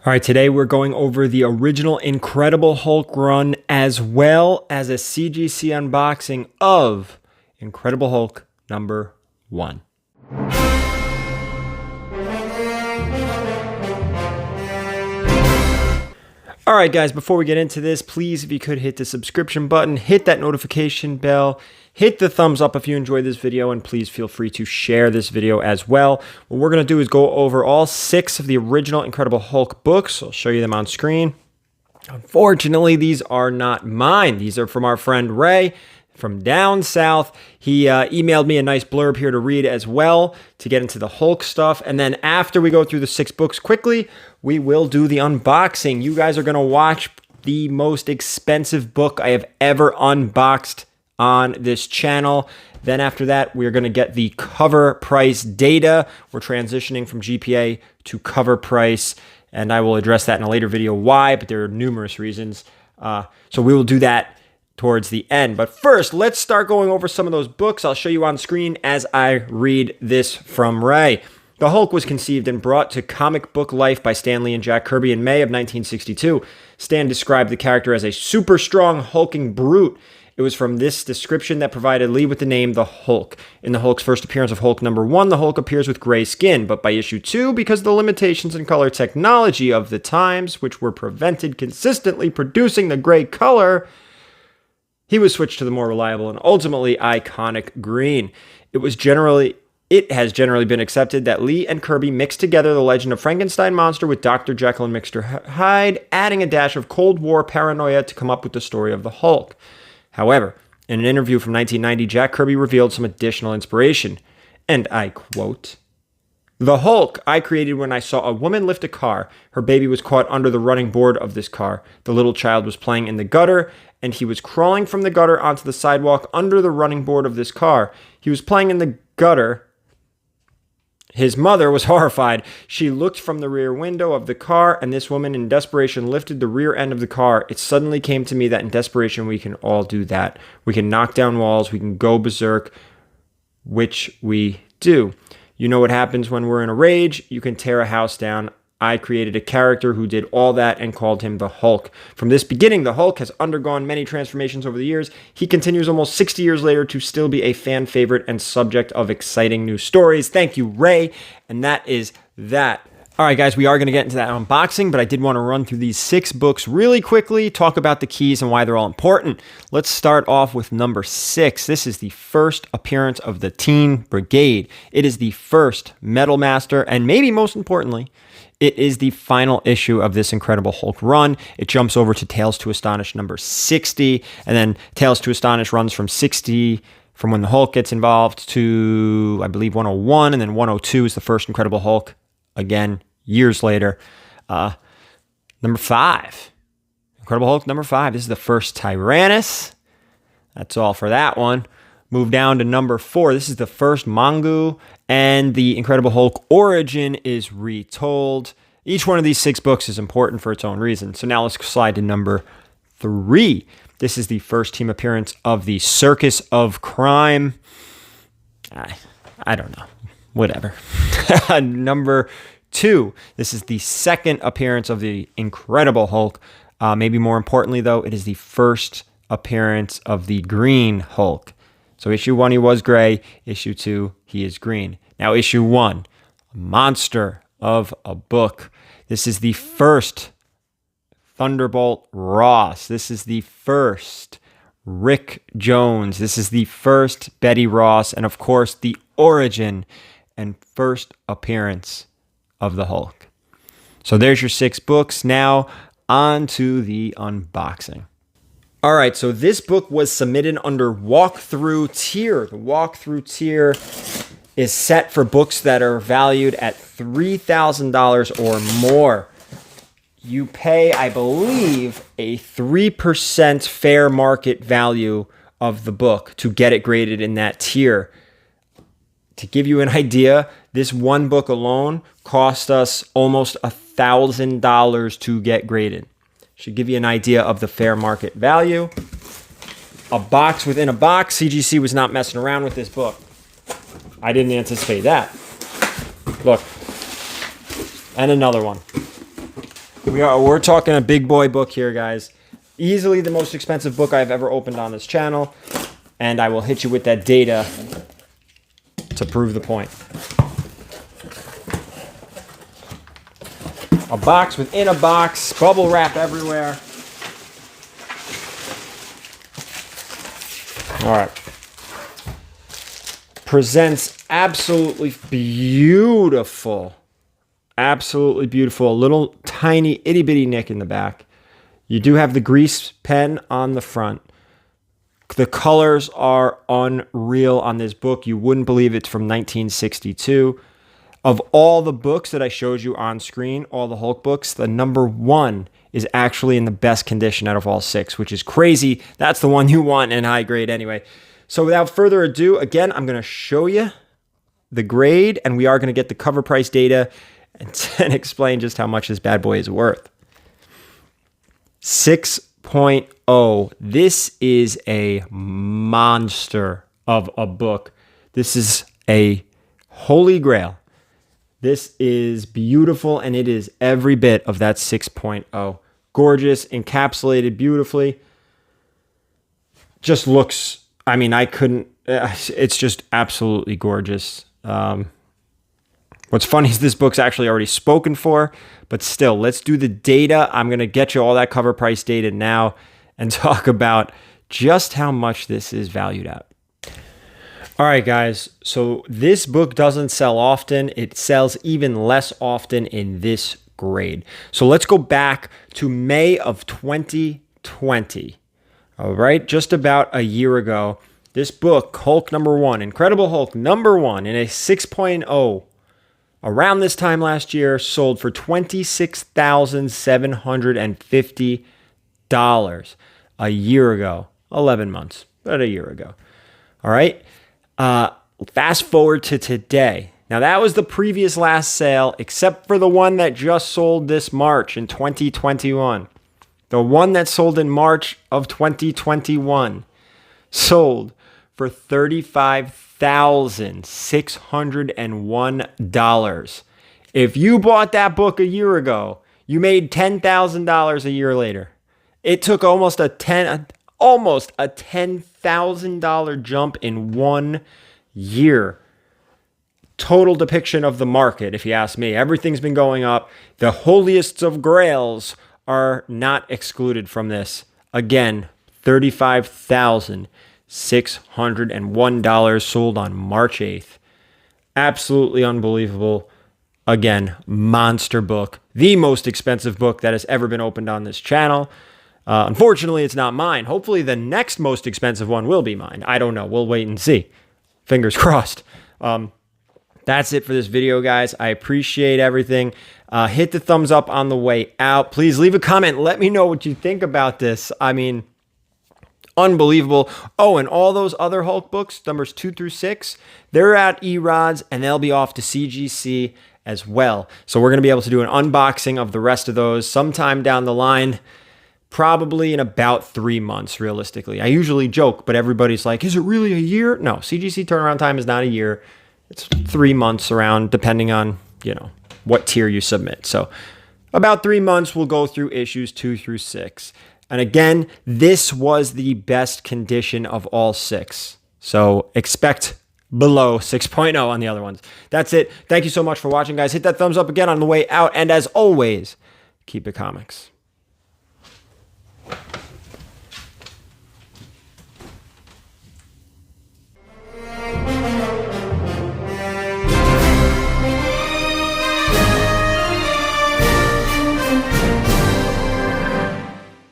All right, today we're going over the original Incredible Hulk run as well as a CGC unboxing of Incredible Hulk number 1. All right, guys, before we get into this, please, if you could hit the subscription button, hit that notification bell, hit the thumbs up if you enjoyed this video, and please feel free to share this video as well. What we're going to do is go over all 6 of the original Incredible Hulk books. I'll show you them on screen. Unfortunately, these are not mine. These are from our friend Ray from down south. He emailed me a nice blurb here to read as well to get into the Hulk stuff. And then after we go through the 6 books quickly, we will do the unboxing. You guys are going to watch the most expensive book I have ever unboxed on this channel. Then after that, we're going to get the cover price data. We're transitioning from GPA to cover price, and I will address that in a later video why, but there are numerous reasons. So we will do that towards the end. But first, let's start going over some of those books. I'll show you on screen as I read this from Ray. The Hulk was conceived and brought to comic book life by Stan Lee and Jack Kirby in May of 1962. Stan described the character as a super strong, hulking brute. It was from this description that provided Lee with the name the Hulk. In the Hulk's first appearance of Hulk number 1, the Hulk appears with gray skin, but by issue 2, because of the limitations in color technology of the times, which were prevented consistently producing the gray color, he was switched to the more reliable and ultimately iconic green. It has generally been accepted that Lee and Kirby mixed together the Legend of Frankenstein monster with Dr. Jekyll and Mr. Hyde, adding a dash of Cold War paranoia to come up with the story of the Hulk. However, in an interview from 1990, Jack Kirby revealed some additional inspiration, and I quote, "The Hulk I created when I saw a woman lift a car. Her baby was caught under the running board of this car. The little child was playing in the gutter, and he was crawling from the gutter onto the sidewalk under the running board of this car. He was playing in the gutter. His mother was horrified. She looked from the rear window of the car, and this woman in desperation lifted the rear end of the car. It suddenly came to me that in desperation we can all do that. We can knock down walls, we can go berserk, which we do. You know what happens when we're in a rage? You can tear a house down. I created a character who did all that and called him the Hulk. From this beginning, the Hulk has undergone many transformations over the years. He continues almost 60 years later to still be a fan favorite and subject of exciting new stories." Thank you, Ray. And that is that. All right, guys, we are going to get into that unboxing, but I did want to run through these 6 books really quickly, talk about the keys and why they're all important. Let's start off with number 6. This is the first appearance of the Teen Brigade. It is the first Metal Master, and maybe most importantly, it is the final issue of this Incredible Hulk run. It jumps over to Tales to Astonish number 60, and then Tales to Astonish runs from 60, from when the Hulk gets involved, to, I believe, 101, and then 102 is the first Incredible Hulk, again, years later. Number 5. Incredible Hulk number 5. This is the first Tyrannus. That's all for that one. Move down to number 4. This is the first Mongu, and the Incredible Hulk origin is retold. Each one of these 6 books is important for its own reason. So now let's slide to number 3. This is the first team appearance of the Circus of Crime. I don't know. Whatever. Number 2. This is the second appearance of the Incredible Hulk. Maybe more importantly, though, it is the first appearance of the Green Hulk. So issue 1, he was gray. Issue 2, he is green. Now issue 1, a monster of a book. This is the first Thunderbolt Ross. This is the first Rick Jones. This is the first Betty Ross. And of course, the origin and first appearance of the Hulk. So there's your 6 books. Now on to the unboxing. All right, so this book was submitted under walkthrough tier. The walkthrough tier is set for books that are valued at $3,000 or more. You pay, I believe, a 3% fair market value of the book to get it graded in that tier. To give you an idea, this one book alone cost us almost $1,000 to get graded. Should give you an idea of the fair market value. A box within a box. CGC was not messing around with this book. I didn't anticipate that. Look. And another one. We're talking a big boy book here, guys. Easily the most expensive book I've ever opened on this channel, and I will hit you with that data to prove the point. A box within a box, bubble wrap everywhere. All right. Presents absolutely beautiful. Absolutely beautiful. A little tiny itty bitty nick in the back. You do have the grease pen on the front. The colors are unreal on this book. You wouldn't believe it's from 1962. Of all the books that I showed you on screen, all the Hulk books, the number one is actually in the best condition out of all six, which is crazy. That's the one you want in high grade anyway. So without further ado, again, I'm going to show you the grade, and we are going to get the cover price data and explain just how much this bad boy is worth. 6.0. This is a monster of a book. This is a holy grail. This is beautiful, and it is every bit of that 6.0. Gorgeous, encapsulated beautifully. Just looks, I mean, it's just absolutely gorgeous. What's funny is this book's actually already spoken for, but still, let's do the data. I'm going to get you all that cover price data now and talk about just how much this is valued at. All right, guys, so this book doesn't sell often. It sells even less often in this grade. So let's go back to May of 2020. All right, just about a year ago, this book, Hulk #1, Incredible Hulk #1 in a 6.0, around this time last year, sold for $26,750 a year ago. 11 months, but a year ago. All right. Fast forward to today. Now, that was the previous last sale, except for the one that just sold this March in 2021. The one that sold in March of 2021 sold for $35,601. If you bought that book a year ago, you made $10,000 a year later. It took almost a $10,000 jump in 1 year. Total depiction of the market, if you ask me. Everything's been going up. The holiest of grails are not excluded from this. Again, $35,601 sold on March 8th. Absolutely unbelievable. Again, monster book. The most expensive book that has ever been opened on this channel. Unfortunately, it's not mine. Hopefully, the next most expensive one will be mine. I don't know. We'll wait and see. Fingers crossed. That's it for this video, guys. I appreciate everything. Hit the thumbs up on the way out. Please leave a comment. Let me know what you think about this. I mean, unbelievable. Oh, and all those other Hulk books, numbers 2 through 6, they're at eRods, and they'll be off to CGC as well. So we're going to be able to do an unboxing of the rest of those sometime down the line. Probably in about 3 months, realistically. I usually joke, but everybody's like, is it really a year? No, CGC turnaround time is not a year. It's 3 months around, depending on, what tier you submit. So about 3 months, we'll go through issues 2 through 6. And again, this was the best condition of all 6. So expect below 6.0 on the other ones. That's it. Thank you so much for watching, guys. Hit that thumbs up again on the way out. And as always, keep it comics.